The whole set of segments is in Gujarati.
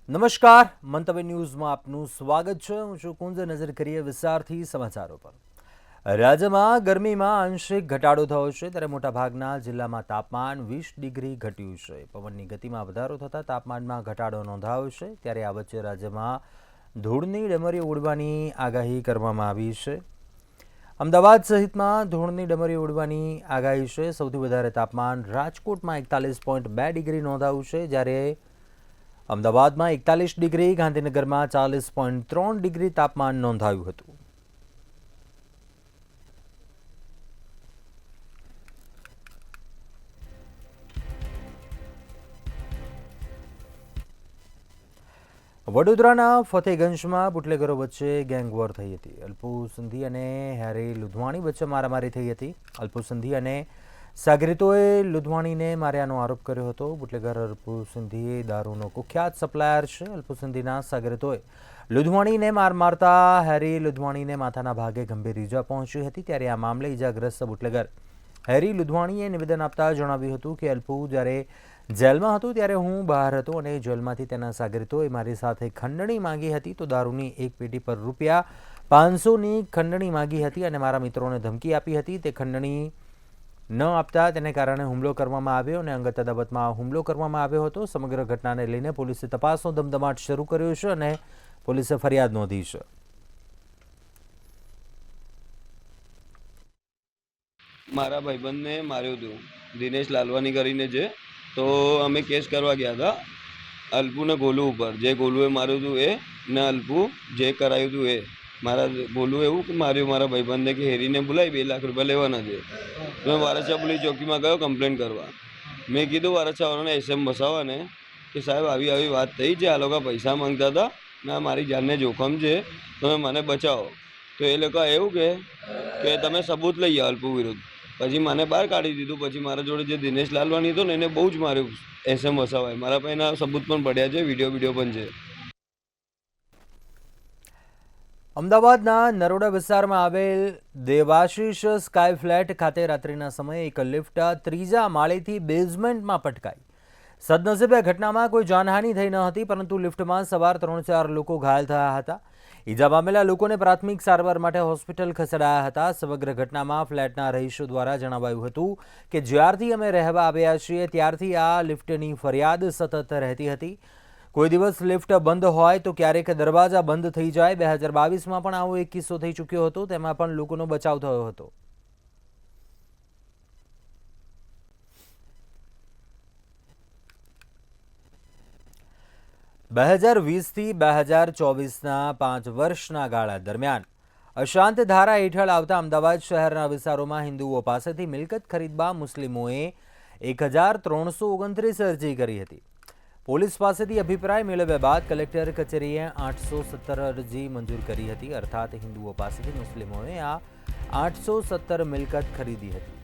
નમસ્કાર, મંતવ્ય ન્યૂઝમાં આપનું સ્વાગત છે। હું છું કુંજ। નજર કરીએ વિસ્તારથી સમાચારો પર। રાજ્યમાં ગરમીમાં આંશિક ઘટાડો થયો છે, ત્યારે મોટાભાગના જિલ્લામાં તાપમાન 20 ડિગ્રી ઘટ્યું છે। પવનની ગતિમાં વધારો થતાં તાપમાનમાં ઘટાડો નોંધાયો છે। ત્યારે આ વચ્ચે રાજ્યમાં ધૂળની ડમરીઓ ઉડવાની આગાહી કરવામાં આવી છે। અમદાવાદ સહિતમાં ધૂળની ડમરીઓ ઉડવાની આગાહી છે। સૌથી વધારે તાપમાન રાજકોટમાં 41.2 ડિગ્રી નોંધાયું છે, જ્યારે અમદાવાદમાં 41 ડિગ્રી, ગાંધીનગરમાં 40.3 ડિગ્રી તાપમાન નોંધાયું હતું। વડોદરાના ફતેગંજમાં બુટલેગરો વચ્ચે ગેંગવોર થઈ હતી। અલ્પુ સિંધી અને હેરી લુધવાણી વચ્ચે મારામારી થઈ હતી। અલ્પુ સિંધી અને સાગરીતોએ લુધવાણીને માર્યાનો આરોપ કર્યો હતો। બુટલેગર અલ્પુ સિંધી દારૂનો કુખ્યાત સપ્લાયર છે। અલ્પુ સિંધીના સાગરીતોએ લુધવાણીને મારતા હેરી લુધવાણીને માથાના ભાગે ગંભીર ઈજા પહોંચી હતી। ત્યારે આ મામલે ઈજાગ્રસ્ત બુટલેગર હેરી લુધવાણીએ નિવેદન આપતા જણાવ્યું હતું કે અલ્પુ જ્યારે જેલમાં હતો ત્યારે હું બહાર હતો અને જેલમાંથી તેના સાગરીતોએ મારી સાથે ખંડણી માંગી હતી, તો દારૂની એક પેટી પર ₹500ની ખંડણી માંગી હતી અને મારા મિત્રોને ધમકી આપી હતી। તે ખંડણી ન આપતા તેને કારણે હુમલો કરવામાં આવ્યો અને અંગત અદાવતમાં હુમલો કરવામાં આવ્યો હતો। સમગ્ર ઘટનાને લઈને પોલીસે તપાસનો ધમધમાટ શરૂ કર્યો છે અને પોલીસે ફરિયાદ નોંધી છે। મારા ભાઈબંધને માર્યું હતું, દિનેશ લાલવાની કરીને છે। તો અમે કેસ કરવા ગયા હતા અલ્પુને ગોલુ ઉપર। જે ગોલુએ માર્યું હતું એ ને અલ્પુ જે કરાયું હતું એ। મારા ગોલુ એવું કે માર્યું મારા ભાઈબંધને કે હેરીને બોલાવી ₹2 લાખ લેવાના છે। તો મેં વારસિયા પોલીસ ચોકીમાં ગયો કમ્પ્લેન કરવા। મેં કીધું વારસિયાવાળાને એસએમ બસાવવાને કે સાહેબ આવી આવી વાત થઈ છે, આ લોકો પૈસા માંગતા હતા ને મારી જાનને જોખમ છે, તમે મને બચાવો। તો એ લોકો એવું કે તમે સબૂત લઈ આવો અલ્પુ વિરુદ્ધ। પછી મને બહાર કાઢી દીધું। પછી મારા જોડે જે દિનેશ લાલવાની હતો ને એને બહુ જ માર્યું એસએમ વસાવાએ। મારા પાસે એના સબૂત પણ પડ્યા છે, વિડીયો પણ છે। અમદાવાદના નરોડા વિસ્તારમાં આવેલ દેવાશીષ સ્કાય ફ્લેટ ખાતે રાત્રિના સમયે એક લિફ્ટ ત્રીજા માળેથી બેઝમેન્ટમાં પટકાઈ। સદનસીબે ઘટનામાં કોઈ જાનહાનિ થઈ ન હતી, પરંતુ લિફ્ટમાં સવાર 3-4 લોકો ઘાયલ થયા હતા। ઈજા પામેલા લોકોને પ્રાથમિક સારવાર માટે હોસ્પિટલ ખસેડાયા હતા। સમગ્ર ઘટનામાં ફ્લેટના રહીશો દ્વારા જણાવાયું હતું કે જ્યારથી અમે રહેવા આવ્યા છીએ ત્યારથી આ લિફ્ટની ફરિયાદ સતત રહેતી હતી। કોઈ દિવસ લિફ્ટ બંધ હોય તો ક્યારેક દરવાજા બંધ થઈ જાય। 2022માં પણ આવો એક કિસ્સો થઈ ચૂક્યો હતો, તેમાં પણ લોકોનો બચાવ થયો હતો। થી 2024ના 5 વર્ષના ગાળા દરમિયાન અશાંત ધારા હેઠળ આવતા અમદાવાદ શહેરના વિસ્તારોમાં હિન્દુઓ પાસેથી મિલકત ખરીદવા મુસ્લિમોએ 1329 અરજી કરી હતી। પોલીસ પાસેથી અભિપ્રાય મેળવ્યા બાદ કલેક્ટર કચેરીએ 817 અરજી મંજૂર કરી હતી। અર્થાત હિન્દુઓ પાસેથી મુસ્લિમોએ આ 817 મિલકત ખરીદી હતી।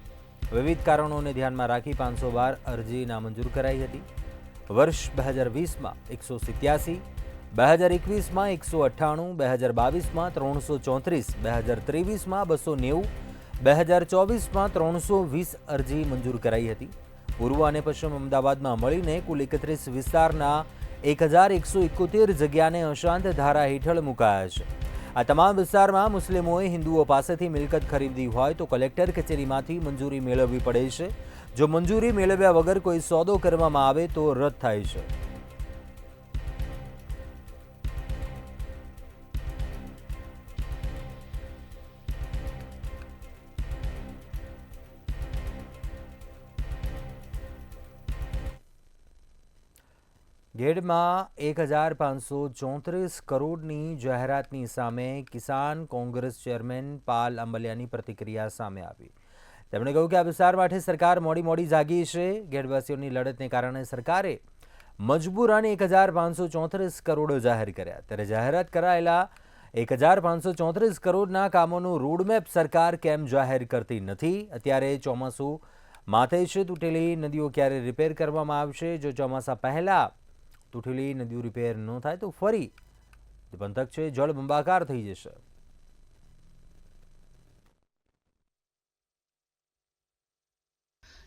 વિવિધ કારણોને ધ્યાનમાં રાખી 512 અરજી નામંજૂર કરાઈ હતી। વર્ષ 2020માં 187, 2021માં 198, 2022માં 334, 2023માં 290, 2024માં 320 અરજી મંજૂર કરાઈ હતી। પૂર્વ અને પશ્ચિમ અમદાવાદમાં મળીને કુલ 31 વિસ્તારના 1171 જગ્યાને અશાંત ધારા હેઠળ મુકાયા છે। આ તમામ વિસ્તારમાં મુસ્લિમોએ હિન્દુઓ પાસેથી મિલકત ખરીદી હોય તો કલેક્ટર કચેરીમાંથી મંજૂરી મેળવવી પડે છે। જો મંજૂરી મેળવ્યા વગર કોઈ સોદો કરવામાં આવે તો રદ થાય છે। ગેડમાં 1534 કરોડની જાહેરાતની સામે કિસાન કોંગ્રેસ ચેરમેન પાલ આંબલિયાની પ્રતિક્રિયા સામે આવી। તેમણે કહ્યું કે આ વિસ્તાર માટે સરકાર મોડી જાગી છે। ગેડવાસીઓની લડતને કારણે સરકારે મજબૂરાને 1534 કરોડ જાહેર કર્યા। ત્યારે જાહેરાત કરાયેલા 1534 કરોડના કામોનું રોડમેપ સરકાર કેમ જાહેર કરતી નથી? અત્યારે ચોમાસું માથે છે, તૂટેલી નદીઓ ક્યારે રિપેર કરવામાં આવશે? જો ચોમાસા પહેલા તૂટેલી નદીઓ રિપેર ન થાય તો ફરી પંથક છે જળબંબાકાર થઈ જશે।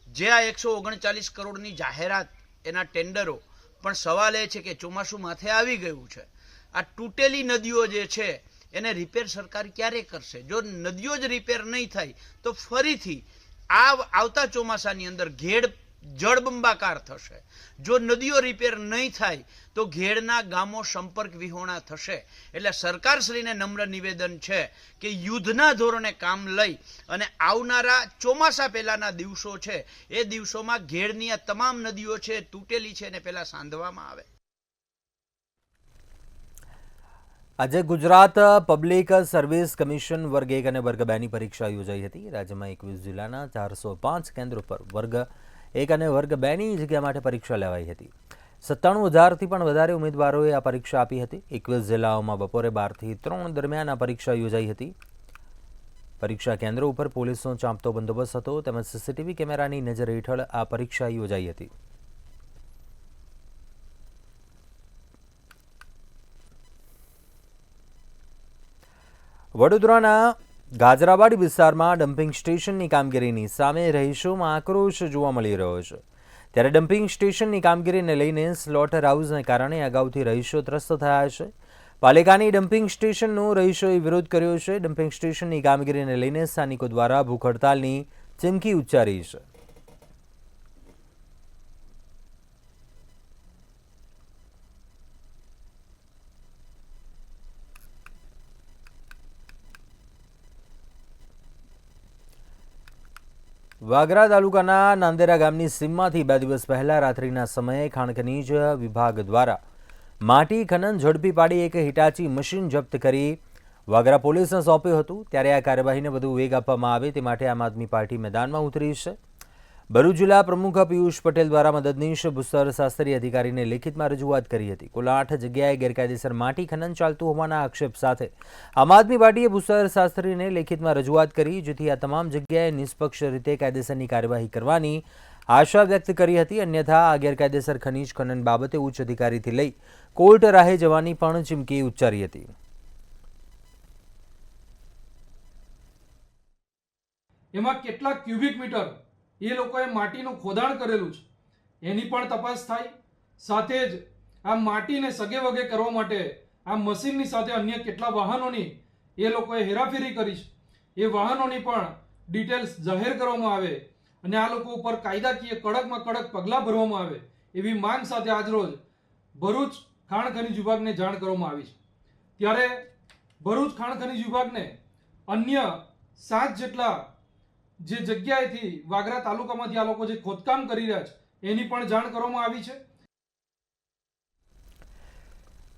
જે આ 139 કરોડની જાહેરાત એના ટેન્ડરો પણ સવાલ એ છે કે ચોમાસું માથે આવી ગયું છે, આ તૂટેલી નદીઓ જે છે એને રિપેર સરકાર ક્યારે કરશે? જો નદીઓ જ રિપેર નહીં થાય તો ફરીથી આવતા ચોમાસાની અંદર ઘેડ જળબંબાકાર થશે. જો નદીઓ રિપેર નહીં થાય તો ઘેડના ગામો સંપર્ક વિહોણા થશે. એટલે સરકારશ્રીને નમ્ર નિવેદન છે કે યુદ્ધના ધોરણે કામ લઈ અને આવનારા ચોમાસા પહેલાના દિવસો છે એ દિવસોમાં ઘેડની આ તમામ નદીઓ છે તૂટેલી છે એને પહેલા સાંધવામાં આવે. આજે ગુજરાત પબ્લિક સર્વિસ કમિશન વર્ગ 1 અને વર્ગ 2ની પરીક્ષા યોજાઈ હતી. રાજ્યમાં 21 જિલ્લાના 405 કેન્દ્રો પર વર્ગ 1 અને વર્ગ 2ની જગ્યા માટે પરીક્ષા લેવાઈ હતી. 97,000થી પણ વધારે ઉમેદવારોએ આ પરીક્ષા આપી હતી. 21 જિલ્લાઓમાં બપોરે 12 થી 3 દરમિયાન આ પરીક્ષા યોજાઈ હતી. પરીક્ષા કેન્દ્રો ઉપર પોલીસનો ચાંપતો બંદોબસ્ત હતો તેમજ સીસીટીવી કેમેરાની નજર હેઠળ આ પરીક્ષા યોજાઈ હતી. વડોદરાના ગાજરાવાડી વિસ્તારમાં ડમ્પિંગ સ્ટેશનની કામગીરીની સામે રહીશોમાં આક્રોશ જોવા મળી રહ્યો છે. ત્યારે ડમ્પિંગ સ્ટેશનની કામગીરીને લઈને સ્લોટર હાઉસને કારણે અગાઉથી રહીશો ત્રસ્ત થયા છે. પાલિકાની ડમ્પિંગ સ્ટેશનનો રહીશોએ વિરોધ કર્યો છે. ડમ્પિંગ સ્ટેશનની કામગીરીને લઈને સ્થાનિકો દ્વારા ભૂખ હડતાલની ચીમકી ઉચ્ચારી છે. વાગરા તાલુકાના નાંદેરા ગામની સીમમાંથી 2 દિવસ પહેલા રાત્રિના સમયે ખાણ ખનીજ વિભાગ દ્વારા માટી ખનન ઝડપી પાડી એક હિટાચી મશીન જપ્ત કરી વાગરા પોલીસને સોંપ્યું હતું. ત્યારે આ કાર્યવાહીને વધુ વેગ આપવામાં આવે તે માટે આમ આદમી પાર્ટી મેદાનમાં ઉતરી છે. ભરૂચ જિલ્લા પ્રમુખ પિયુષ પટેલ દ્વારા મદદનીશ ભૂસ્તર શાસ્ત્રી અધિકારીને લેખિતમાં રજૂઆત કરી હતી. કુલ 8 જગ્યાએ ગેરકાયદેસર માટી ખનન ચાલતું હોવાના આક્ષેપ સાથે આમ આદમી પાર્ટીએ ભૂસ્તર શાસ્ત્રીને લેખિતમાં રજૂઆત કરી, જેથી આ તમામ જગ્યાએ નિષ્પક્ષ રીતે કાયદેસરની કાર્યવાહી કરવાની આશા વ્યક્ત કરી હતી. અન્યથા આ ગેરકાયદેસર ખનીજ ખનન બાબતે ઉચ્ચ અધિકારીથી લઈ કોર્ટ રાહે જવાની પણ ચીમકી ઉચ્ચારી હતી. એમાં કેટલા ક્યુબિક મીટર એ લોકોએ માટીનું ખોદાણ કરેલું છે એની પણ તપાસ થાય. સાથે જ આ માટીને સગે વગે કરવા માટે આ મશીનની સાથે અન્ય કેટલા વાહનોની એ લોકોએ હેરાફેરી કરી છે એ વાહનોની પણ ડિટેલ્સ જાહેર કરવામાં આવે અને આ લોકો ઉપર કાયદાકીય કડકમાં કડક પગલાં ભરવામાં આવે એવી માંગ સાથે આજરોજ ભરૂચ ખાણ ખનીજ વિભાગને જાણ કરવામાં આવી છે. ત્યારે ભરૂચ ખાણ ખનીજ વિભાગને અન્ય 7 જેટલા જે જગ્યાએથી વાગરા તાલુકામાંથી આ લોકો જે ખોદકામ કરી રહ્યા છે એની પણ જાણ કરવામાં આવી છે.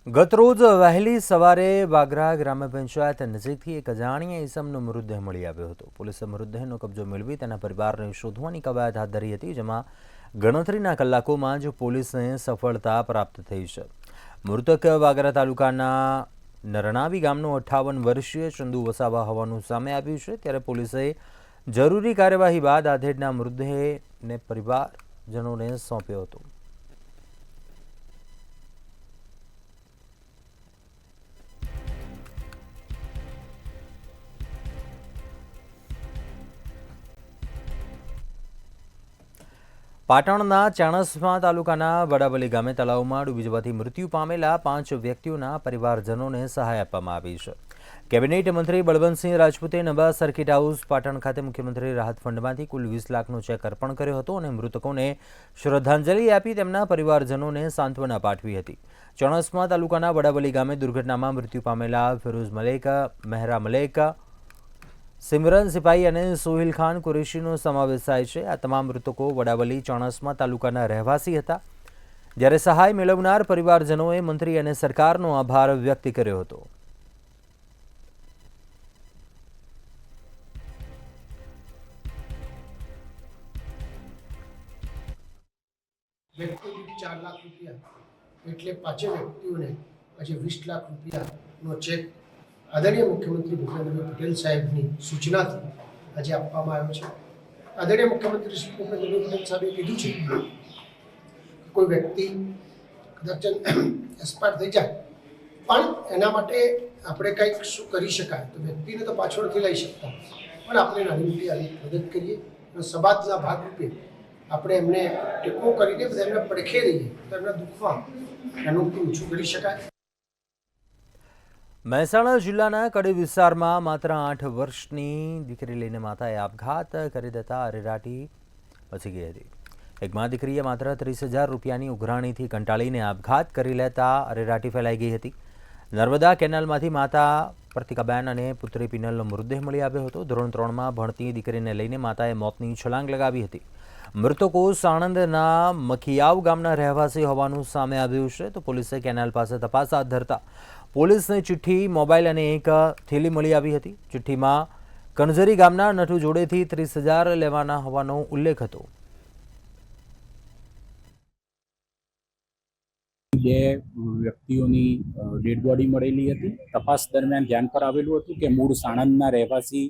ગતરોજ વહેલી સવારે વાગરા ગ્રામ્ય પંચાયત નજીકથી એક અજાણ્યા ઈસમનો મૃતદેહ મળી આવ્યો હતો. પોલીસે મૃતદેહનો કબજો મેળવી તેના પરિવારને શોધવાની કવાયત હાથ ધરી હતી, જેમાં ગણતરીના કલાકોમાં જ પોલીસને સફળતા પ્રાપ્ત થઈ છે. મૃતક વાગરા તાલુકાના નરણાવી ગામનો 58 વર્ષીય ચંદુ વસાવા હોવાનું સામે આવ્યું છે. ત્યારે પોલીસે જરૂરી કાર્યવાહી બાદ આધેડના મૃતદેહને પરિવારજનોને સોંપ્યો હતો. પાટણના ચાણસ્મા તાલુકાના વડાવલી ગામે તળાવમાં ડૂબી જવાથી મૃત્યુ પામેલા 5 વ્યક્તિઓના પરિવારજનોને સહાય આપવામાં આવી છે. કેબિનેટ મંત્રી બળવંતસિંહ રાજપૂતે નવા સર્કિટ હાઉસ પાટણ ખાતે મુખ્યમંત્રી રાહત ફંડમાંથી કુલ 20 લાખનો ચેક અર્પણ કર્યો હતો અને મૃતકોને શ્રદ્ધાંજલિ આપી તેમના પરિવારજનોને સાંત્વના પાઠવી હતી. ચાણસ્મા તાલુકાના વડાવલી ગામે દુર્ઘટનામાં મૃત્યુ પામેલા ફિરોઝ મલેક, મહેરા મલેક, સિમરન સિપાહી અને સોહિલ ખાન કુરેશીનો સમાવેશ થાય છે. આ તમામ મૃતકો વડાવલી ચાણસ્મા તાલુકાના રહેવાસી હતા. જ્યારે સહાય મેળવનાર પરિવારજનોએ મંત્રી અને સરકારનો આભાર વ્યક્ત કર્યો હતો. વ્યક્તિ દીઠ 4 લાખ રૂપિયા એટલે 5 વ્યક્તિઓને આજે 20 લાખ રૂપિયાનો ચેક આદરણીય મુખ્યમંત્રી ભૂપેન્દ્રભાઈ પટેલ સાહેબની સૂચનાથી આજે આપવામાં આવ્યો છે. આદરણીય મુખ્યમંત્રી શ્રી ભૂપેન્દ્રભાઈ પટેલ સાહેબે કીધું છે કે કોઈ વ્યક્તિ કદાચ એક્સપાયર થઈ જાય પણ એના માટે આપણે કંઈક શું કરી શકાય, તો વ્યક્તિને તો પાછળ નથી લઈ શકતા પણ આપણે નાની મોટી આવી મદદ કરીએ અને સમાજના ભાગરૂપે આપણે એમને ટેકો કરીને બધા એમને પડખે રહીએ તો એમના દુઃખમાં એનું ઓછું કરી શકાય. મહેસાણા જિલ્લાના કડી વિસ્તારમાં માત્ર 8 વર્ષની દીકરી લઈને માતાએ આપઘાત કરી દેતા અરેરાટી મચી ગઈ હતી. એક મા દીકરીએ માત્ર 30,000 રૂપિયાની ઉઘરાણીથી કંટાળીને આપઘાત કરી લેતા અરેરાટી ફેલાઈ ગઈ હતી. નર્મદા કેનાલમાંથી માતા પ્રતિકાબેન અને પુત્રી પિનલનો મૃતદેહ મળી આવ્યો હતો. ધોરણ 3માં ભણતી દીકરીને લઈને માતાએ મોતની છલાંગ લગાવી હતી. મૃતકો સાણંદના મખિયાવ ગામના રહેવાસી હોવાનું સામે આવ્યું છે. તો પોલીસે કેનાલ પાસે તપાસ હાથ ધરતા પોલીસને ચિઠ્ઠી, મોબાઈલ અને એક થેલી મળી આવી હતી. ચિઠ્ઠીમાં કણઝરી ગામના નઠુ જોડેથી 30,000 લેવાના હોવાનો ઉલ્લેખ હતો. 2 વ્યક્તિઓની ડેડ બોડી મળેલી હતી. તપાસ દરમિયાન ધ્યાન પર આવેલું હતું કે મૂળ સાણંદના રહેવાસી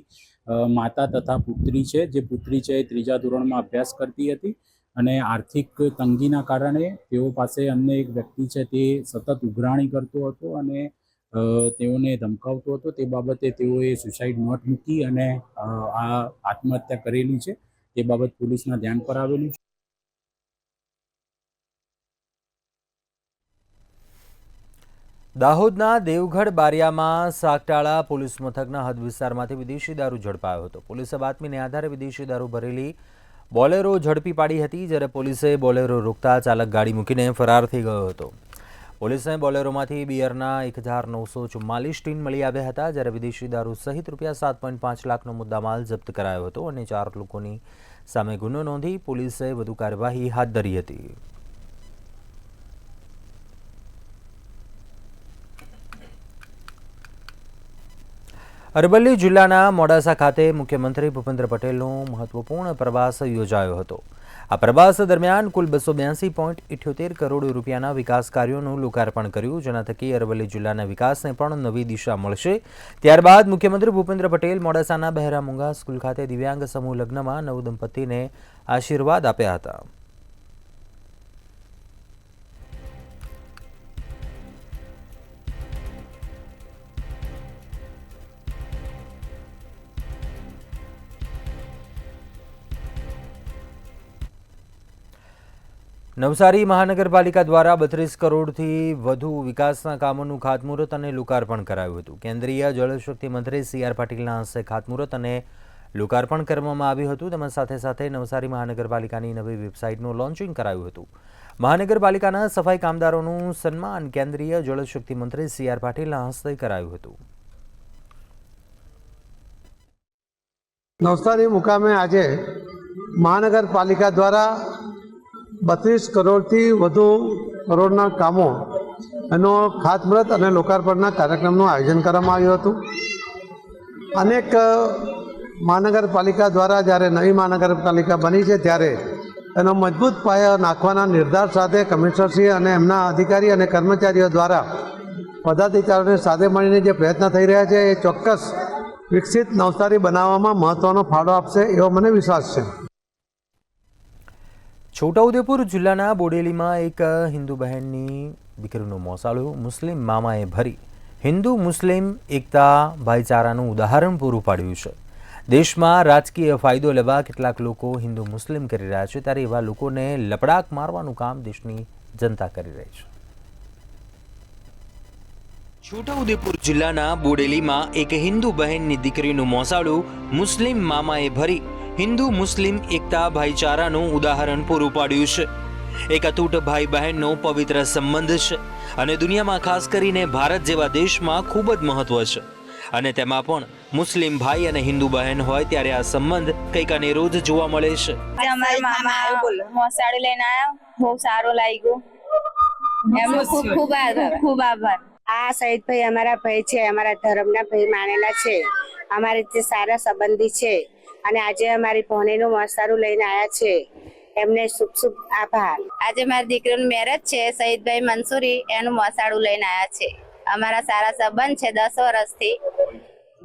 માતા તથા પુત્રી છે. જે પુત્રી છે એ 3જા ધોરણમાં અભ્યાસ કરતી હતી અને આર્થિક તંગીના કારણે તેઓ પાસે અન્ય એક વ્યક્તિ છે તે સતત ઉઘરાણી કરતો હતો અને તેઓને ધમકાવતો હતો. તે બાબતે તેઓએ સુસાઇડ નોટ મૂકી અને આ આત્મહત્યા કરેલી છે. તે બાબત પોલીસના ધ્યાન પર આવેલું છે. દાહોદના દેવગઢ બારિયામાં સાગટાળા પોલીસ મથકના હદ વિસ્તારમાંથી વિદેશી દારૂ ઝડપાયો હતો. પોલીસે બાતમીને આધારે વિદેશી દારૂ ભરેલી બોલેરો ઝડપી પાડી હતી. જ્યારે પોલીસે બોલેરો રોકતા ચાલક ગાડી મૂકીને ફરાર થઈ ગયો હતો. પોલીસને બોલેરોમાંથી બિયરના 1,944 ટીન મળી આવ્યા હતા. જ્યારે વિદેશી દારૂ સહિત ₹7.5 લાખનો મુદ્દામાલ જપ્ત કરાયો હતો અને 4 લોકોની સામે ગુનો નોંધી પોલીસે વધુ કાર્યવાહી હાથ ધરી હતી. અરવલ્લી જિલ્લાના મોડાસા ખાતે મુખ્યમંત્રી ભૂપેન્દ્ર પટેલનો મહત્વપૂર્ણ પ્રવાસ યોજાયો હતો. આ પ્રવાસ દરમિયાન કુલ 282.78 કરોડ રૂપિયાના વિકાસ કાર્યોનું લોકાર્પણ કર્યું, જેના થકી અરવલ્લી જિલ્લાના વિકાસને પણ નવી દિશા મળશે. ત્યારબાદ મુખ્યમંત્રી ભૂપેન્દ્ર પટેલ મોડાસાના બહેરામુંગા સ્કૂલ ખાતે દિવ્યાંગ સમૂહ લગ્નમાં નવદંપતીને આશીર્વાદ આપ્યા હતા. નવસારી મહાનગરપાલિકા દ્વારા 32 કરોડથી વધુ વિકાસના કામોનું ખાતમુહૂર્ત અને લોકાર્પણ કરાયું હતું. કેન્દ્રીય જળશક્તિ મંત્રી CR પાટીલના હસ્તે ખાતમુહૂર્ત અને લોકાર્પણ કરવામાં આવ્યું હતું. તેમજ સાથે સાથે નવસારી મહાનગરપાલિકાની નવી વેબસાઇટનું લોન્ચિંગ કરાયું હતું. મહાનગરપાલિકાના સફાઈ કામદારોનું સન્માન કેન્દ્રીય જળશક્તિ મંત્રી CR પાટીલના હસ્તે કરાયું હતું. નવસારી મુકામે આજે મહાનગરપાલિકા દ્વારા 32 કરોડથી વધુ કરોડના કામો એનો ખાતમુહૂર્ત અને લોકાર્પણના કાર્યક્રમનું આયોજન કરવામાં આવ્યું હતું. અનેક મહાનગરપાલિકા દ્વારા જ્યારે નવી મહાનગરપાલિકા બની છે ત્યારે એનો મજબૂત પાયો નાખવાના નિર્ધાર સાથે કમિશનરશ્રી અને એમના અધિકારી અને કર્મચારીઓ દ્વારા પદાધિકારીઓને સાથે મળીને જે પ્રયત્ન થઈ રહ્યા છે એ ચોક્કસ વિકસિત નવસારી બનાવવામાં મહત્ત્વનો ફાળો આપશે એવો મને વિશ્વાસ છે. છોટાઉદેપુર જિલ્લાના બોડેલીમાં એક હિન્દુ બહેનની દીકરીનું મોસાળું મુસ્લિમ મામાએ ભરી હિન્દુ મુસ્લિમ એકતા ભાઈચારાનું ઉદાહરણ પૂરું પાડ્યું છે. દેશમાં રાજકીય ફાયદો લેવા કેટલાક લોકો હિન્દુ મુસ્લિમ કરી રહ્યા છે, ત્યારે એવા લોકોને લપડાક મારવાનું કામ દેશની જનતા કરી રહી છે. છોટાઉદેપુર જિલ્લાના બોડેલીમાં એક હિન્દુ બહેનની દીકરીનું મોસાળું મુસ્લિમ મામાએ ભરી હિન્દુ મુસ્લિમ એકતા ભાઈચારાનું ઉદાહરણ પૂરું પાડ્યું છે. એક અતૂટ ભાઈ બહેનનો પવિત્ર સંબંધ છે અને દુનિયામાં ખાસ કરીને ભારત જેવા દેશમાં ખૂબ જ મહત્વ છે. અને તેમાં પણ મુસ્લિમ ભાઈ અને હિન્દુ બહેન હોય ત્યારે આ સંબંધ કંઈક અનેરો જ જોવા મળે છે. અમારા મામા મોસાળી લઈને આવ્યા, બહુ સારું લાગ્યું. એમનો ખૂબ ખૂબ આભાર. આ સઈદભાઈ અમારા ભાઈ છે, અમારા ધર્મના ભાઈ માનેલા છે, અમારી જે સારા સંબંધી છે અને આજે અમારી ભોણીનું મોસાળું લઈને આવ્યા છે, એમને શુભ શુભ આભાર. આજે મારી દીકરીનું મેરેજ છે, સઈદભાઈ મંસૂરી એનું મોસાળું લઈને આવ્યા છે. અમારા સારા સંબંધ છે, 10 વર્ષથી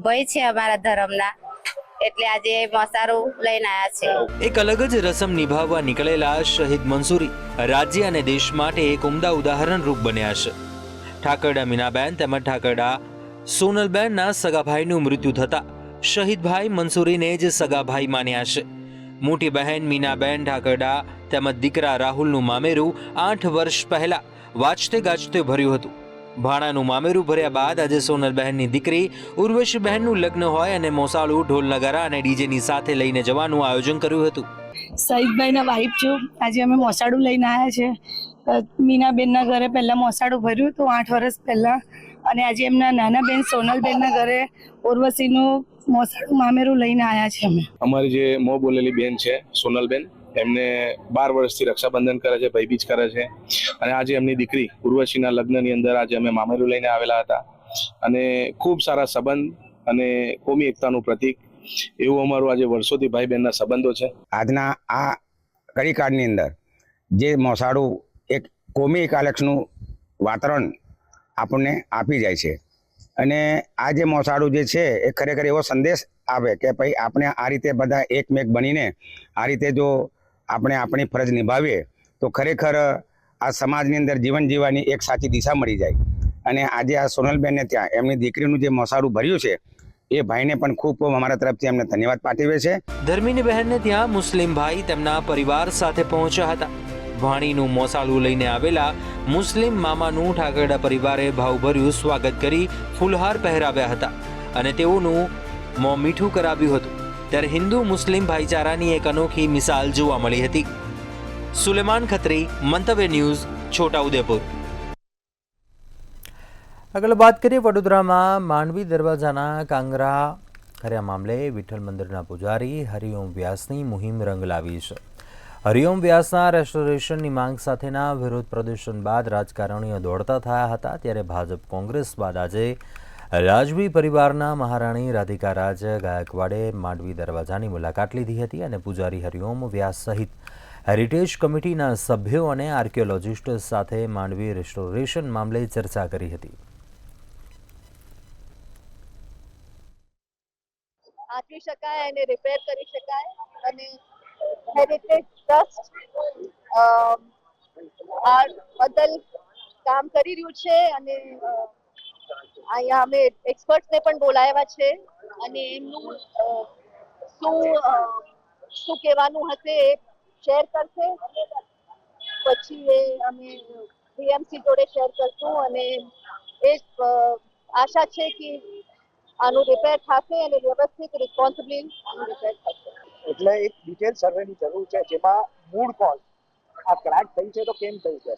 ભાઈ છે અમારા ધર્મના, એટલે આજે મોસાળું લઈને આવ્યા છે. એક અલગ જ રસમ નિભાવવા નીકળેલા શહીદ મંસૂરી રાજ્ય અને દેશ માટે એક ઉમદા ઉદાહરણ રૂપ બન્યા છે. ઠાકરડા મીનાબેન તેમજ ઠાકરડા સોનલબેનના સગા ભાઈનું મૃત્યુ થતા શહીદભાઈ મંસૂરીને જ સગા ભાઈ માન્યા છે. મોટી બહેન મીનાબેન ઠાકરડા તેમજ દીકરા રાહુલનું મામેરું 8 વર્ષ પહેલા વાજતે ગાજતે ભર્યું હતું. ભાણાનું મામેરું ભર્યા બાદ આજે સોનલબહેનની દીકરી ઉર્વશીબહેનનું લગ્ન હોય અને મોસાળું, ઢોલ નગારા અને ડીજેની સાથે લઈને જવાનું આયોજન કર્યું હતું. સઈદભાઈના વાઈફ છું. આજે અમે મોસાળું લઈને આવ્યા છે. મીનાબેનના ઘરે પહેલાં મોસાળું ભર્યું હતું 8 વર્ષ પહેલાં, અને આજે એમના નાના બેન સોનલબેનના ઘરે ઉર્વશીનું મોસાળું મામેરું લઈને આવ્યા છે. અમારી જે મોં બોલેલી બેન છે સોનલબેન, એમને 12 વર્ષથી રક્ષાબંધન કરે છે, ભાઈબીજ કરે છે, અને આજે એમની દીકરી ઉર્વશીના લગ્નની અંદર આજે અમે મામેરું લઈને આવેલા હતા. અને ખૂબ સારા સંબંધ અને કોમી એકતાનું પ્રતીક એવું અમારું આજે વર્ષોથી ભાઈ બહેનના સંબંધો છે. આજના આ કડીકાળની અંદર જે મોસાળું એક કોમી કાલેક્ષનું વાતાવરણ આપણને આપી જાય છે, અને આ જે મોસાળું જે છે એ ખરેખર એવો સંદેશ આવે કે ભાઈ આપણે આ રીતે બધા એકમેક બનીને આ રીતે જો આપણે આપણી ફરજ નિભાવીએ તો ખરેખર આ સમાજની અંદર જીવન જીવવાની એક સાચી દિશા મળી જાય. અને આજે આ સોનલબેનને ત્યાં એમની દીકરીનું જે મોસાળું ભર્યું છે એ ભાઈને પણ ખૂબ અમારા તરફથી એમને ધન્યવાદ પાઠવીએ છે. ધર્મીની બહેનને ત્યાં મુસ્લિમ ભાઈ તેમના પરિવાર સાથે પહોંચ્યા હતા. ભાણીનું મોસાળું લઈને આવેલા મુસ્લિમ મામાનું ઠાકરડા પરિવારે ભાવભર્યું સ્વાગત કરી ફૂલહાર પહેરાવ્યા હતા અને તેઓનું મોં મીઠું કરાવ્યું હતું. ત્યારે હિન્દુ મુસ્લિમ ભાઈચારાની એક અનોખી મિસાલ જોવા મળી હતી. સુલેમાન ખત્રી, મંતવ્ય ન્યૂઝ, છોટાઉદેપુર. આગળ વાત કરીએ વડોદરામાં માંડવી દરવાજાના કાંગરા કર્યા મામલે વિઠ્ઠલ મંદિરના પૂજારી હરિઓમ વ્યાસની મુહિમ રંગ લાવી છે. હરિઓમ વ્યાસના રેસ્ટોરેશનની માંગ સાથેના વિરોધ પ્રદર્શન બાદ રાજકારણીઓ દોડતા થયા હતા. ત્યારે ભાજપ કોંગ્રેસ બાદ આજે રાજવી પરિવારના મહારાણી રાધિકા રાજ ગાયકવાડે માંડવી દરવાજાની મુલાકાત લીધી હતી અને પૂજારી હરિઓમ વ્યાસ સહિત હેરિટેજ કમિટીના સભ્યો અને આર્કિયોલોજિસ્ટ સાથે માંડવી રેસ્ટોરેશન મામલે ચર્ચા કરી હતી. આંચી શકાય અને રિપેર કરી શકાય, અને હેરિટેજ ટ્રસ્ટ આ બદલ કામ કરી રહ્યું છે. અને અહીંયા અમે એક્સપર્ટ્સને પણ બોલાવ્યા છે, અને એમનું શું કહેવાનું હશે એ શેર કરશે. પછી એ અમે ડીએમસી જોડે શેર કરશું, અને એક આશા છે કે આનું રિપેર થશે અને વ્યવસ્થિત રિસ્પોન્સિબલી આનું રિપેર થશે. એટલે એક ડિટેલ સર્વેની જરૂર છે, જેમાં મૂળ કોઝ આ ક્રેક થઈ છે તો કેમ થઈ છે.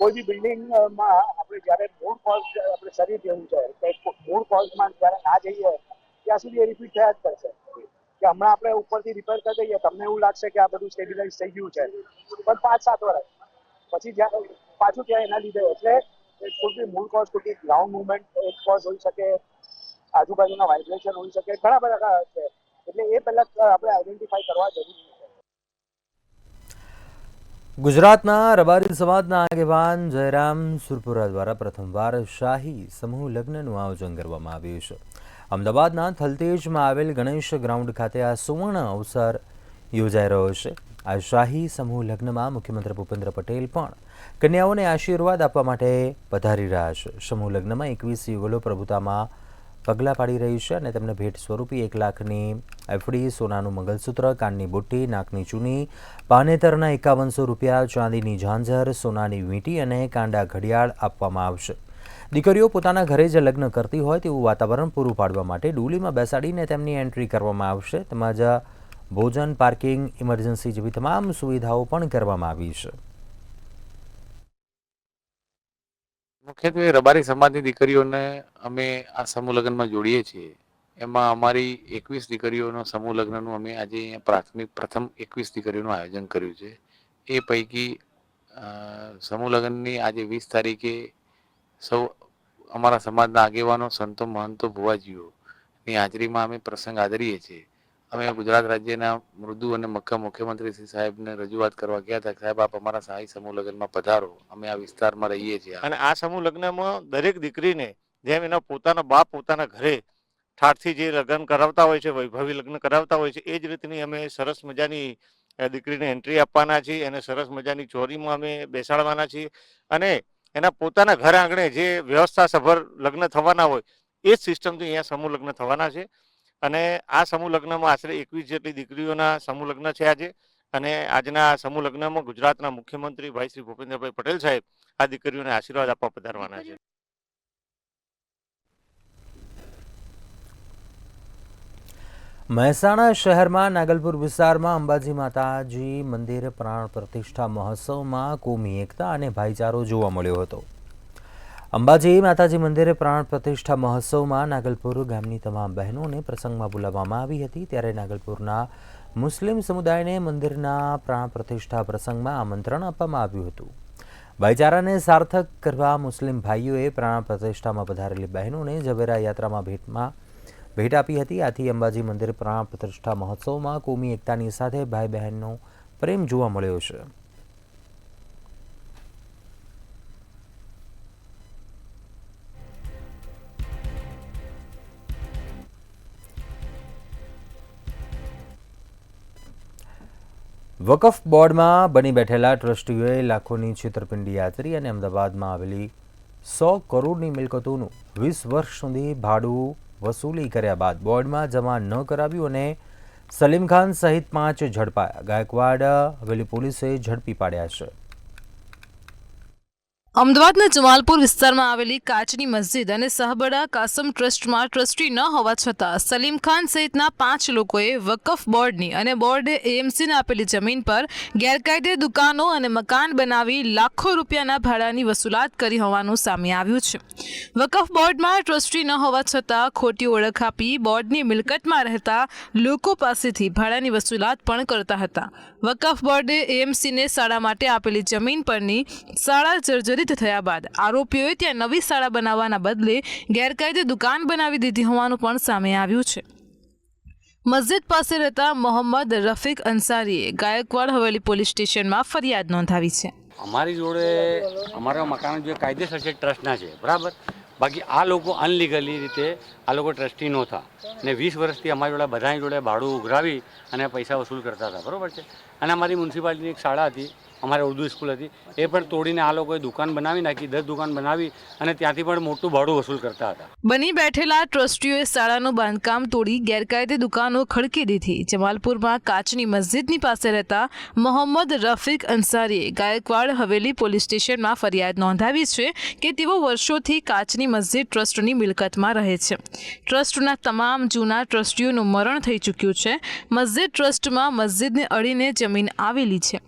કોઈ બી બિલ્ડિંગમાં આપણે જ્યારે મૂળ કોઝ આપણે સરી દેવું છે કે મૂળ કોઝમાં જ્યારે ના જઈએ ત્યાં સુધી એ રિપીટ થયા જ કરશે. કે હમણાં આપણે ઉપરથી રિપેર કરી દઈએ, તમને એવું લાગશે કે આ બધું સ્ટેબિલાઇઝ થઈ ગયું છે, પણ 5-7 વર્ષ પછી જ્યાં પાછું ત્યાં એના લીધે. એટલે કોઈ બી મૂળ કોઝ, કોઈ બી ગ્રાઉન્ડ મુવમેન્ટ એક કોઝ હોઈ શકે, આજુબાજુના વાઇબ્રેશન હોઈ શકે, ઘણા બધા છે. એટલે એ પહેલાં આપણે આઈડેન્ટિફાઈ કરવા જરૂરી છે. ગુજરાતના રબારી સમાજના આગેવાન જયરામ સુરપુરા દ્વારા પ્રથમવાર શાહી સમૂહ લગ્નનું આયોજન કરવામાં આવ્યું છે. અમદાવાદના થલતેજમાં આવેલ ગણેશ ગ્રાઉન્ડ ખાતે આ સુવર્ણ અવસર યોજાઈ રહ્યો છે. આ શાહી સમૂહ લગ્નમાં મુખ્યમંત્રી ભૂપેન્દ્ર પટેલ પણ કન્યાઓને આશીર્વાદ આપવા માટે પધારી રહ્યા છે. સમૂહ લગ્નમાં 21 યુગલો પ્રભુતામાં પગલાં પાડી રહી છે અને તેમને ભેટ સ્વરૂપી 1 લાખની એફડી, સોનાનું મંગલસૂત્ર, કાનની બુટ્ટી, નાકની ચૂની, પાનેતરના 5100 રૂપિયા, ચાંદીની ઝાંઝર, સોનાની વીંટી અને કાંડા ઘડિયાળ આપવામાં આવશે. દીકરીઓ પોતાના ઘરે જ લગ્ન કરતી હોય તેવું વાતાવરણ પૂરું પાડવા માટે ડોલીમાં બેસાડીને તેમની એન્ટ્રી કરવામાં આવશે. તેમજ ભોજન, પાર્કિંગ, ઇમરજન્સી જેવી તમામ સુવિધાઓ પણ કરવામાં આવી છે. મુખ્યત્વે રબારી સમાજની દીકરીઓને અમે આ સમૂહ લગ્નમાં જોડીએ છીએ. એમાં અમારી 21 દીકરીઓનો સમૂહ લગ્નનું અમે આજે પ્રથમ 21 દીકરીઓનું આયોજન કર્યું છે. એ પૈકી સમૂહ લગ્નની આજે 20 તારીખે સૌ અમારા સમાજના આગેવાનો, સંતો, મહંતો, ભુવાજીઓની હાજરીમાં અમે પ્રસંગ આદરીએ છીએ. અમે ગુજરાત રાજ્યના મૃદુ અને મક્કમ મુખ્યમંત્રી શ્રી સાહેબને રજૂઆત કરવા ગયા હતા, સાહેબ આપ અમારા શાહી સમૂહ લગ્નમાં પધારો, અમે આ વિસ્તારમાં રહીએ છીએ. અને આ સમૂહ લગ્નમાં દરેક દીકરીને જેમ એના પોતાના બાપ પોતાના ઘરે ઠાઠથી જે લગ્ન કરાવતા હોય છે, વૈભવી લગ્ન કરાવતા હોય છે, એ જ રીતની અમે સરસ મજાની દીકરીને એન્ટ્રી આપવાના છીએ અને સરસ મજાની ચોરીમાં અમે બેસાડવાના છીએ. અને એના પોતાના ઘર આંગણે જે વ્યવસ્થા સભર લગ્ન થવાના હોય એ જ સિસ્ટમથી અહીંયા સમૂહ લગ્ન થવાના છે. અને આ સમૂહ લગ્નમાં આશરે 21 જેટલી દીકરીઓના સમૂહ લગ્ન છે આજે. અને આજના સમૂહ લગ્નમાં ગુજરાતના મુખ્યમંત્રી ભાઈ શ્રી ભૂપેન્દ્રભાઈ પટેલ સાહેબ આ દીકરીઓને આશીર્વાદ આપવા પધારવાના છે. મહેસાણા શહેરમાં નાગલપુર વિસ્તારમાં અંબાજી માતાજી મંદિર પ્રાણ પ્રતિષ્ઠા મહોત્સવમાં કોમી એકતા અને ભાઈચારો જોવા મળ્યો હતો. અંબાજી માતાજી મંદિરે પ્રાણ પ્રતિષ્ઠા મહોત્સવમાં નાગલપુર ગામની તમામ બહેનોને પ્રસંગમાં બોલાવવામાં આવી હતી. ત્યારે નાગલપુરના મુસ્લિમ સમુદાયને મંદિરના પ્રાણ પ્રતિષ્ઠા પ્રસંગમાં આમંત્રણ આપવામાં આવ્યું હતું. ભાઈચારાને સાર્થક કરવા મુસ્લિમ ભાઈઓએ પ્રાણ પ્રતિષ્ઠામાં પધારેલી બહેનોને ઝવેરા યાત્રામાં ભેટ આપી હતી. આથી અંબાજી મંદિર પ્રાણ પ્રતિષ્ઠા મહોત્સવમાં કોમી એકતાની સાથે ભાઈ બહેનનો પ્રેમ જોવા મળ્યો છે. વકફ બોર્ડમાં બની બેઠેલા ટ્રસ્ટીઓએ લાખોની છેતરપિંડી આચરી અને અમદાવાદમાં આવેલી 100 કરોડની મિલકતોનું 20 વર્ષ સુધી ભાડું વસૂલી કર્યા બાદ બોર્ડમાં જમા ન કરાવ્યું અને સલીમ ખાન સહિત 5 ઝડપાયા. ગાયકવાડ હવેલી પોલીસે ઝડપી પાડ્યા છે. અમદાવાદના જમાલપુર વિસ્તારમાં આવેલી કાચની મસ્જિદ અને સહબડા કાસમ ટ્રસ્ટમાં ટ્રસ્ટી ન હોવા છતાં સલીમ ખાન સહિતના 5 લોકોએ વકફ બોર્ડની અને બોર્ડે એએમસીને આપેલી જમીન પર ગેરકાયદે દુકાનો અને મકાન બનાવી લાખો રૂપિયાના ભાડાની વસૂલાત કરી હોવાનું સામે આવ્યું છે. વકફ બોર્ડમાં ટ્રસ્ટી ન હોવા છતાં ખોટી ઓળખ આપી બોર્ડની મિલકતમાં રહેતા લોકો પાસેથી ભાડાની વસૂલાત પણ કરતા હતા. વકફ બોર્ડે એએમસીને શાળા માટે આપેલી જમીન પરની શાળા જર્જરિત થયા બાદ આરોપીઓએ ત્યાં નવી શાળા બનાવવાના બદલે ગેરકાયદે દુકાન બનાવી દીધી હોવાનું પણ સામે આવ્યું છે. મસ્જિદ પાસે રહેતા મોહમ્મદ રફીક અંસારીએ ગાયકવાડ હવેલી પોલીસ સ્ટેશનમાં ફરિયાદ નોંધાવી છે. અમારી જોડે અમારા મકાનો જે કાયદેસર છે ટ્રસ્ટના છે, બરાબર. બાકી આ લોકો અનલીગલી રીતે આ લોકો ટ્રસ્ટી નહોતા ને 20 વર્ષથી અમારી જોડે બધાની જોડે ભાડું ઉઘરાવી અને પૈસા વસૂલ કરતા હતા, બરાબર છે. અને અમારી મ્યુનિસિપાલિટીની એક શાળા હતી, અમારે ઉર્દુ સ્કૂલ હતી, એ પણ તોડીને આ લોકોએ દુકાન બનાવી નાખી, 10 દુકાન બનાવી અને ત્યાંથી પણ મોટું ભાડું વસૂલ કરતા હતા. બની બેઠેલા ટ્રસ્ટીઓએ શાળાનું બાંધકામ તોડી ગેરકાયદે દુકાનો ખડકી દીધી. જમાલપુરમાં કાચની મસ્જિદની પાસે રહેતા મોહમ્મદ રફીક અંસારીએ ગાયકવાડ હવેલી પોલીસ સ્ટેશનમાં ફરિયાદ નોંધાવી છે કે તેઓ વર્ષોથી કાચની મસ્જિદ ટ્રસ્ટની મિલકતમાં રહે છે. ટ્રસ્ટના તમામ જૂના ટ્રસ્ટીઓનું મરણ થઈ ચૂક્યું છે. મસ્જિદ ટ્રસ્ટમાં મસ્જિદને અડીને જમીન આવેલી છે.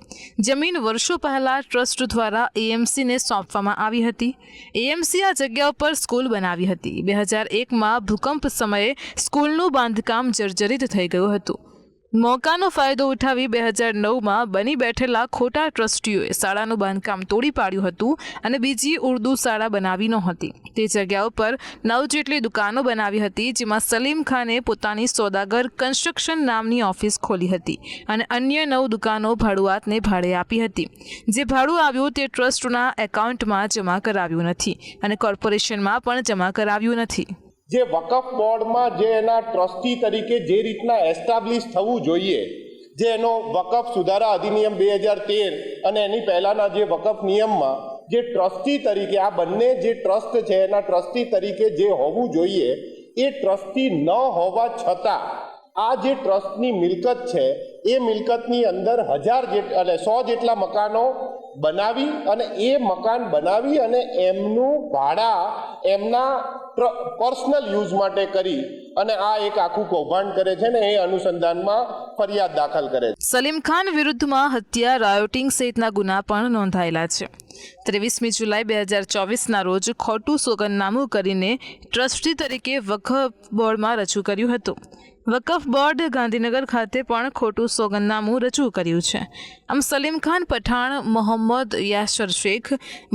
જમીન વર્ષો પહેલા ટ્રસ્ટ દ્વારા એએમસીને સોંપવામાં આવી હતી. એએમસી આ જગ્યા ઉપર સ્કૂલ બનાવી હતી. 2001માં ભૂકંપ સમયે સ્કૂલનું બાંધકામ જર્જરિત થઈ ગયું હતું. મોકાનો ફાયદો ઉઠાવી 2009માં બની બેઠેલા ખોટા ટ્રસ્ટીઓએ શાળાનું બાંધકામ તોડી પાડ્યું હતું અને બીજી ઉર્દુ શાળા બનાવી નહોતી. તે જગ્યા ઉપર 9 જેટલી દુકાનો બનાવી હતી, જેમાં સલીમ ખાને પોતાની સોદાગર કન્સ્ટ્રક્શન નામની ઓફિસ ખોલી હતી અને અન્ય 9 દુકાનો ભાડુઆતને ભાડે આપી હતી. જે ભાડું આવ્યું તે ટ્રસ્ટના એકાઉન્ટમાં જમા કરાવ્યું નથી અને કોર્પોરેશનમાં પણ જમા કરાવ્યું નથી. જે વકફ બોર્ડમાં જે એના ટ્રસ્ટી તરીકે જે રીતના એસ્ટાબ્લિશ થવું જોઈએ, જે એનો વકફ સુધારા અધિનિયમ 2013 અને એની પહેલાંના જે વકફ નિયમમાં જે ટ્રસ્ટી તરીકે આ બંને જે ટ્રસ્ટ છે એના ટ્રસ્ટી તરીકે જે હોવું જોઈએ એ ટ્રસ્ટી ન હોવા છતાં આ જે ટ્રસ્ટની મિલકત છે એ મિલકતની અંદર 100 જેટલા મકાનો બનાવી અને એ મકાન બનાવી અને એમનું ભાડા એમના પર્સનલ યુઝ માટે કરી અને આ એક આખું કૌભાંડ કરે છે ને એ અનુસંધાનમાં ફરિયાદ દાખલ કરે છે. સલીમ ખાન વિરુદ્ધમાં હત્યા, રાયોટિંગ સહિતના ગુના પણ નોંધાયેલા છે. 23મી જુલાઈ 2024ના રોજ ખોટું સોગંદનામું કરીને ટ્રસ્ટી તરીકે વકફ બોર્ડમાં રજૂ કર્યું હતું. વકફ બોર્ડ ગાંધીનગર ખાતે પણ ખોટું સોગંદનામું રજૂ કર્યું છે. આમ સલીમ ખાન પઠાણ, મોહમ્મદ યાસર શેખ,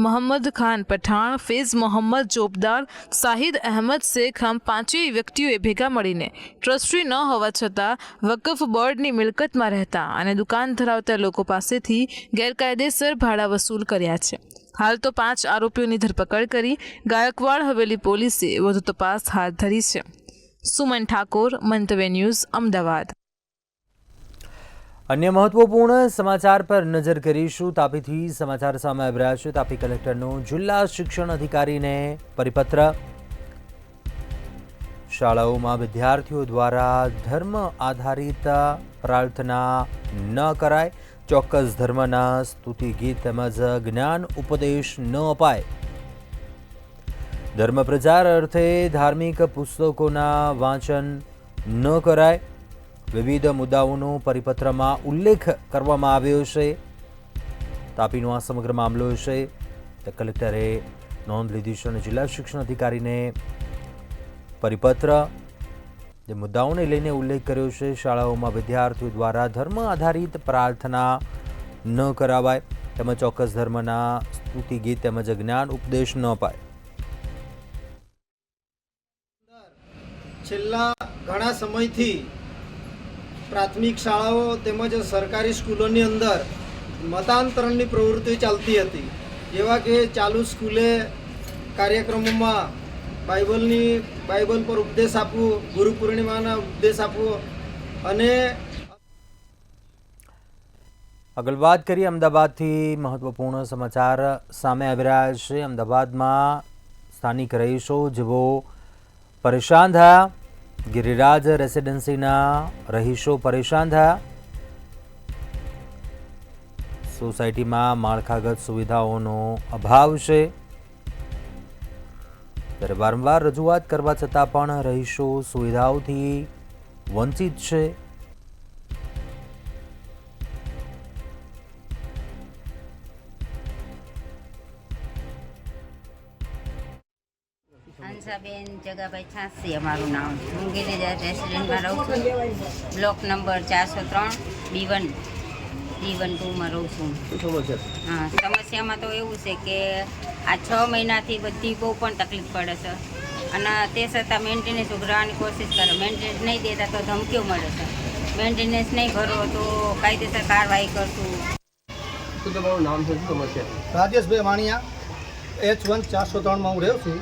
મોહમ્મદ ખાન પઠાણ, ફેઝ મોહમ્મદ જોબદાર, શાહિદ અહેમદ શેખ આમ 5 વ્યક્તિઓએ ભેગા મળીને ટ્રસ્ટી ન હોવા છતાં વકફ બોર્ડની મિલકતમાં રહેતા અને દુકાન ધરાવતા લોકો પાસેથી ગેરકાયદેસર ભાડા વસૂલ કર્યા છે. હાલ તો 5 આરોપીઓની ધરપકડ કરી ગાયકવાડ હવેલી પોલીસે વધુ તપાસ હાથ ધરી છે. સુમન ઠાકોર, મંતવ્ય ન્યૂઝ, અમદાવાદ. અન્ય મહત્વપૂર્ણ સમાચાર પર નજર કરીશું. તાપીથી સમાચાર સામે આવી રહ્યા છે. તાપી કલેક્ટરનો જિલ્લા શિક્ષણ અધિકારીને પરિપત્ર. શાળાઓમાં વિદ્યાર્થીઓ દ્વારા ધર્મ આધારિત પ્રાર્થના ન કરાય, ચોક્કસ ધર્મના સ્તુતિ ગીત તેમજ જ્ઞાન ઉપદેશ ન અપાય, ધર્મ પ્રચાર અર્થે ધાર્મિક પુસ્તકોના વાંચન ન કરાય, વિવિધ મુદ્દાઓનો પરિપત્રમાં ઉલ્લેખ કરવામાં આવ્યો છે. તાપીનો આ સમગ્ર મામલો છે તે કલેક્ટરે નોંધ લીધી છે અને જિલ્લા શિક્ષણ અધિકારીને પરિપત્ર જે મુદ્દાઓને લઈને ઉલ્લેખ કર્યો છે. શાળાઓમાં વિદ્યાર્થીઓ દ્વારા ધર્મ આધારિત પ્રાર્થના ન કરાવાય તેમજ ચોક્કસ ધર્મના સ્તુતિ ગીત તેમજ જ્ઞાન ઉપદેશ ન અપાય. છેલ્લા ઘણા સમયથી પ્રાથમિક શાળાઓ તેમજ સરકારી સ્કૂલોની અંદર મતાંતરણની પ્રવૃત્તિ ચાલતી હતી. જેવા કે ચાલુ સ્કૂલે કાર્યક્રમોમાં બાઇબલ પર ઉપદેશ આપવો, ગુરુ પૂર્ણિમાના ઉપદેશ આપવો અને આગળ વાત કરીએ અમદાવાદથી મહત્વપૂર્ણ સમાચાર સામે આવી રહ્યા છે. અમદાવાદમાં સ્થાનિક રહીશો જેઓ પરેશાન થયા, ગિરિરાજ રેસિડેન્સીના રહીશો પરેશાન થયા. સોસાયટીમાં માળખાગત સુવિધાઓનો અભાવ છે ત્યારે વારંવાર રજૂઆત કરવા છતાં પણ રહીશો સુવિધાઓથી વંચિત છે. હંસાબેન જગાભાઈ છાસી અમારું નામ. હું ગિરિરાજ રેસિડેન્ટમાં રહું છું. બ્લોક નંબર 403 D1 રહું છું. હા, સમસ્યામાં તો એવું છે કે આ 6 મહિનાથી બધી બહુ પણ તકલીફ પડે છે અને તે છતાં મેન્ટેનન્સ ઉઘરાવવાની કોશિશ કરે. મેન્ટેનન્સ નહીં દેતા તો ધમકીઓ મળે છે. મેન્ટેનન્સ નહીં ભરો તો કાયદેસર કાર્યવાહી કરશું. શું તમારું નામ છે? શું સમસ્યા? રાજેશભાઈ વાણિયા, H1 403માં હું રહું છું.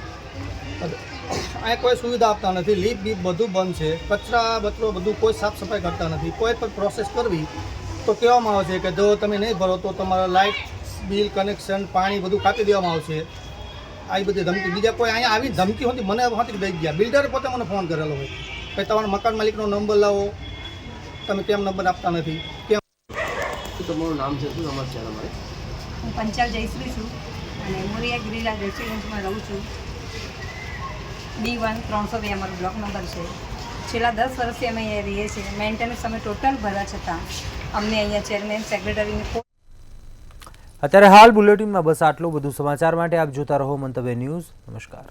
અહીંયા કોઈ સુવિધા આપતા નથી. લીપ બીપ બધું બંધ છે. કચરા બચરો બધું કોઈ સાફ સફાઈ કરતા નથી. કોઈ પણ પ્રોસેસ કરવી તો કહેવામાં આવે છે કે જો તમે નહીં ભરો તો તમારા લાઇટ બિલ, કનેક્શન, પાણી બધું કાપી દેવામાં આવશે. આવી બધી ધમકી. બીજા કોઈ અહીંયા આવી ધમકી હોતી મને હોતી દઈ ગયા. બિલ્ડરે પોતે મને ફોન કરેલો હોય કે તમારા મકાન માલિકનો નંબર લાવો, તમે કેમ નંબર આપતા નથી, કેમ? શું તમારું નામ છે? શું સમસ્યા તમારે? હું પંચાલ જયશ્રી છું અને મોરિયા ગિરિરાજ રેસિડેન્સમાં રહું છું. D1 302 અમારો બ્લોક નંબર છે. છેલ્લા 10 વર્ષથી અમે અહીંયા રહીએ છીએ. મેન્ટેનન્સ અમે ટોટલ ભર્યા છતાં અમને અહીંયા ચેરમેન, સેક્રેટરીની અત્યારે હાલ બુલેટિનમાં બસ આટલું. બધું સમાચાર માટે આપ જોતા રહો મંતવ્ય ન્યૂઝ. નમસ્કાર.